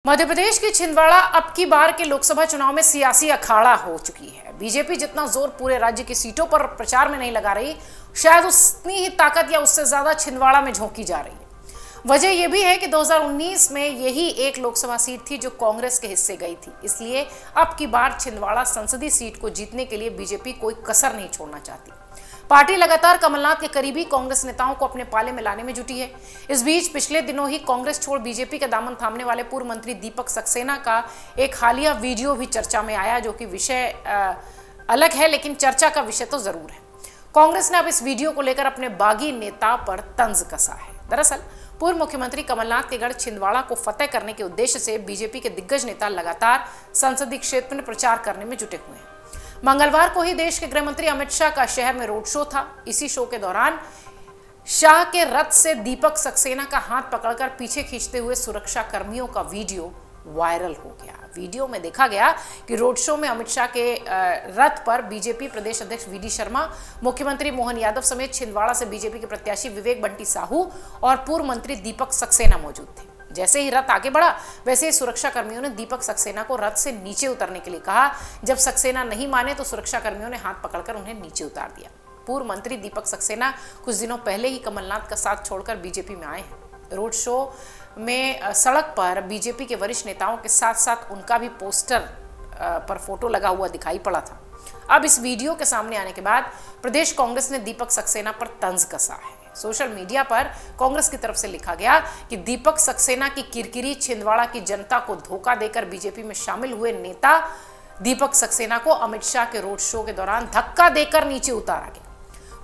मध्य प्रदेश की छिंदवाड़ा अब की बार के लोकसभा चुनाव में सियासी अखाड़ा हो चुकी है। बीजेपी जितना जोर पूरे राज्य की सीटों पर प्रचार में नहीं लगा रही, शायद उतनी ही ताकत या उससे ज्यादा छिंदवाड़ा में झोंकी जा रही है। वजह यह भी है कि 2019 में यही एक लोकसभा सीट थी जो कांग्रेस के हिस्से गई थी। इसलिए अब की बार छिंदवाड़ा संसदीय सीट को जीतने के लिए बीजेपी कोई कसर नहीं छोड़ना चाहती। पार्टी लगातार कमलनाथ के करीबी कांग्रेस नेताओं को अपने पाले में लाने में जुटी है। इस बीच पिछले दिनों ही कांग्रेस छोड़ बीजेपी का दामन थामने वाले पूर्व मंत्री दीपक सक्सेना का एक हालिया वीडियो भी चर्चा में आया, जो कि विषय अलग है लेकिन चर्चा का विषय तो जरूर है। कांग्रेस ने अब इस वीडियो को लेकर अपने बागी नेता पर तंज कसा है। दरअसल पूर्व मुख्यमंत्री कमलनाथ के गढ़ छिंदवाड़ा को फतेह करने के उद्देश्य से बीजेपी के दिग्गज नेता लगातार संसदीय क्षेत्र में प्रचार करने में जुटे हुए हैं। मंगलवार को ही देश के गृह मंत्री अमित शाह का शहर में रोड शो था। इसी शो के दौरान शाह के रथ से दीपक सक्सेना का हाथ पकड़कर पीछे खींचते हुए सुरक्षा कर्मियों का वीडियो वायरल हो गया। वीडियो में देखा गया कि रोड शो में अमित शाह के रथ पर बीजेपी प्रदेश अध्यक्ष वी.डी. शर्मा, मुख्यमंत्री मोहन यादव समेत छिंदवाड़ा से बीजेपी के प्रत्याशी विवेक बंटी साहू और पूर्व मंत्री दीपक सक्सेना मौजूद थे। जैसे ही रथ आगे बढ़ा, वैसे ही सुरक्षा कर्मियों ने दीपक सक्सेना को रथ से नीचे उतरने के लिए कहा। जब सक्सेना नहीं माने तो सुरक्षा कर्मियों ने हाथ पकड़कर उन्हें नीचे उतार दिया। पूर्व मंत्री दीपक सक्सेना कुछ दिनों पहले ही कमलनाथ का साथ छोड़कर बीजेपी में आए हैं। रोड शो में सड़क पर बीजेपी के वरिष्ठ नेताओं के साथ साथ उनका भी पोस्टर पर फोटो लगा हुआ दिखाई पड़ा था। अब इस वीडियो के सामने आने के बाद प्रदेश कांग्रेस ने दीपक सक्सेना पर तंज कसा है। सोशल मीडिया पर कांग्रेस की तरफ से लिखा गया कि दीपक सक्सेना की किरकिरी छिंदवाड़ा की जनता को धोखा देकर बीजेपी में शामिल हुए नेता दीपक सक्सेना को अमित शाह के रोड शो के दौरान धक्का देकर नीचे उतारा गया।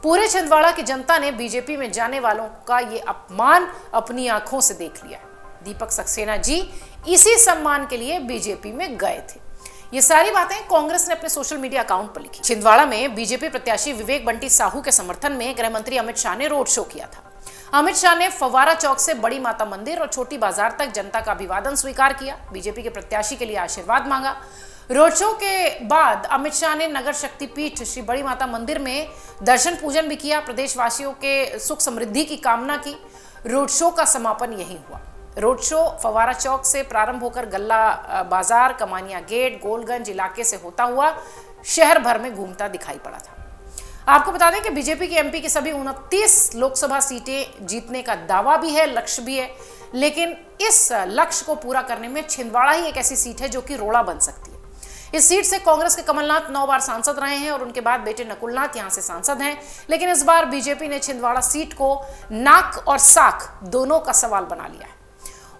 पूरे छिंदवाड़ा की जनता ने बीजेपी में जाने वालों का ये अपमान अपनी आंखों से देख लिया। दीपक सक्सेना जी इसी सम्मान के लिए बीजेपी में गए थे। ये सारी बातें कांग्रेस ने अपने सोशल मीडिया अकाउंट पर लिखी। छिंदवाड़ा में बीजेपी प्रत्याशी विवेक बंटी साहू के समर्थन में गृह मंत्री अमित शाह ने रोड शो किया था। अमित शाह ने फव्वारा चौक से बड़ी माता मंदिर और छोटी बाजार तक जनता का अभिवादन स्वीकार किया। बीजेपी के प्रत्याशी के लिए आशीर्वाद मांगा। रोड शो के बाद अमित शाह ने नगर शक्तिपीठ श्री बड़ी माता मंदिर में दर्शन पूजन भी किया। प्रदेशवासियों के सुख समृद्धि की कामना की। रोड शो का समापन यही हुआ। रोड शो फव्वारा चौक से प्रारंभ होकर गल्ला बाजार, कमानिया गेट, गोलगंज इलाके से होता हुआ शहर भर में घूमता दिखाई पड़ा था। आपको बता दें कि बीजेपी की एमपी की सभी 29 लोकसभा सीटें जीतने का दावा भी है, लक्ष्य भी है, लेकिन इस लक्ष्य को पूरा करने में छिंदवाड़ा ही एक ऐसी सीट है जो कि रोड़ा बन सकती है। इस सीट से कांग्रेस के कमलनाथ 9 बार सांसद रहे हैं और उनके बाद बेटे नकुलनाथ यहां से सांसद हैं, लेकिन इस बार बीजेपी ने छिंदवाड़ा सीट को नाक और साख दोनों का सवाल बना लिया है।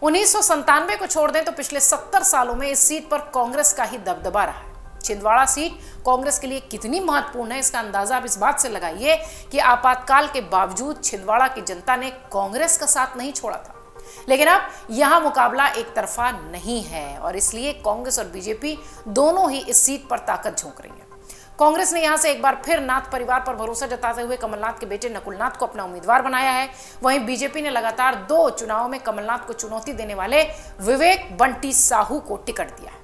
1997 को छोड़ दें तो पिछले 70 सालों में इस सीट पर कांग्रेस का ही दबदबा रहा है। छिंदवाड़ा सीट कांग्रेस के लिए कितनी महत्वपूर्ण है, इसका अंदाजा आप इस बात से लगाइए कि आपातकाल के बावजूद छिंदवाड़ा की जनता ने कांग्रेस का साथ नहीं छोड़ा था। लेकिन अब यहां मुकाबला एक तरफा नहीं है और इसलिए कांग्रेस और बीजेपी दोनों ही इस सीट पर ताकत झोंक रही है। कांग्रेस ने यहां से एक बार फिर नाथ परिवार पर भरोसा जताते हुए कमलनाथ के बेटे नकुलनाथ को अपना उम्मीदवार बनाया है। वहीं बीजेपी ने लगातार 2 चुनावों में कमलनाथ को चुनौती देने वाले विवेक बंटी साहू को टिकट दिया है।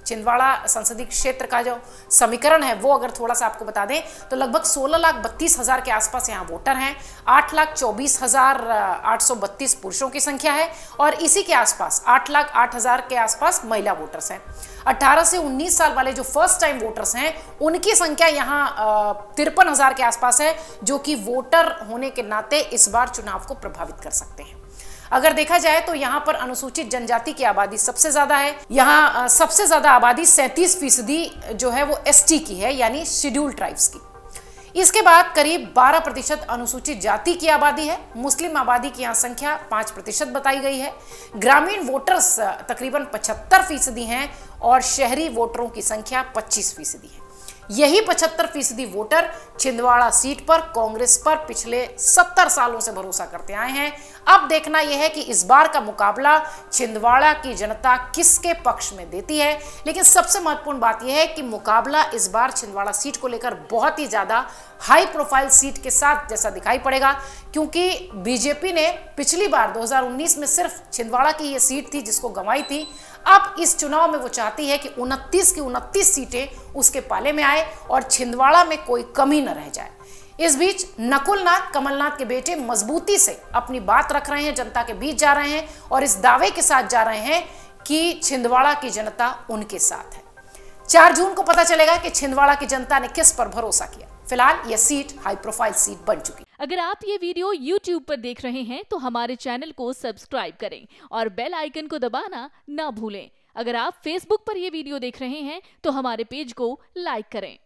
छिंदवाड़ा संसदीय क्षेत्र का जो समीकरण है वो अगर थोड़ा सा आपको बता दें तो लगभग 16,32,000 के आसपास यहाँ वोटर हैं। 8,24,832 पुरुषों की संख्या है और इसी के आसपास 8,08,000 के आसपास महिला वोटर्स हैं। 18 से 19 साल वाले जो फर्स्ट टाइम वोटर्स हैं उनकी संख्या यहाँ 53,000 के आसपास है, जो कि वोटर होने के नाते इस बार चुनाव को प्रभावित कर सकते हैं। अगर देखा जाए तो यहाँ पर अनुसूचित जनजाति की आबादी सबसे ज्यादा है। यहाँ सबसे ज्यादा आबादी 37% जो है वो एसटी की है, यानी शेड्यूल्ड ट्राइब्स की। इसके बाद करीब 12% अनुसूचित जाति की आबादी है। मुस्लिम आबादी की यहाँ संख्या 5% बताई गई है। ग्रामीण वोटर्स तकरीबन 75% हैं और शहरी वोटरों की संख्या 25% है। यही 75% वोटर छिंदवाड़ा सीट पर कांग्रेस पर पिछले 70 सालों से भरोसा करते आए हैं। अब देखना यह है कि इस बार का मुकाबला छिंदवाड़ा की जनता किसके पक्ष में देती है। लेकिन सबसे महत्वपूर्ण बात यह है कि मुकाबला इस बार छिंदवाड़ा सीट को लेकर बहुत ही ज्यादा हाई प्रोफाइल सीट के साथ जैसा दिखाई पड़ेगा, क्योंकि बीजेपी ने पिछली बार 2019 में सिर्फ छिंदवाड़ा की यह सीट थी जिसको गंवाई थी। अब इस चुनाव में वो चाहती है कि 29 की 29 सीटें उसके पाले में आए और छिंदवाड़ा में कोई कमी न रह जाए। इस बीच नकुलनाथ कमलनाथ के बेटे मजबूती से अपनी बात रख रहे हैं, जनता के बीच जा रहे हैं और इस दावे के साथ जा रहे हैं कि कि छिंदवाड़ा की जनता उनके साथ है। 4 जून को पता चलेगा कि छिंदवाड़ा की जनता ने किस पर भरोसा किया। फिलहाल यह सीट हाई प्रोफाइल सीट बन चुकी। अगर आप ये वीडियो YouTube पर देख रहे हैं तो हमारे चैनल को सब्सक्राइब करें और बेल आइकन को दबाना ना भूलें। अगर आप Facebook पर ये वीडियो देख रहे हैं तो हमारे पेज को लाइक करें।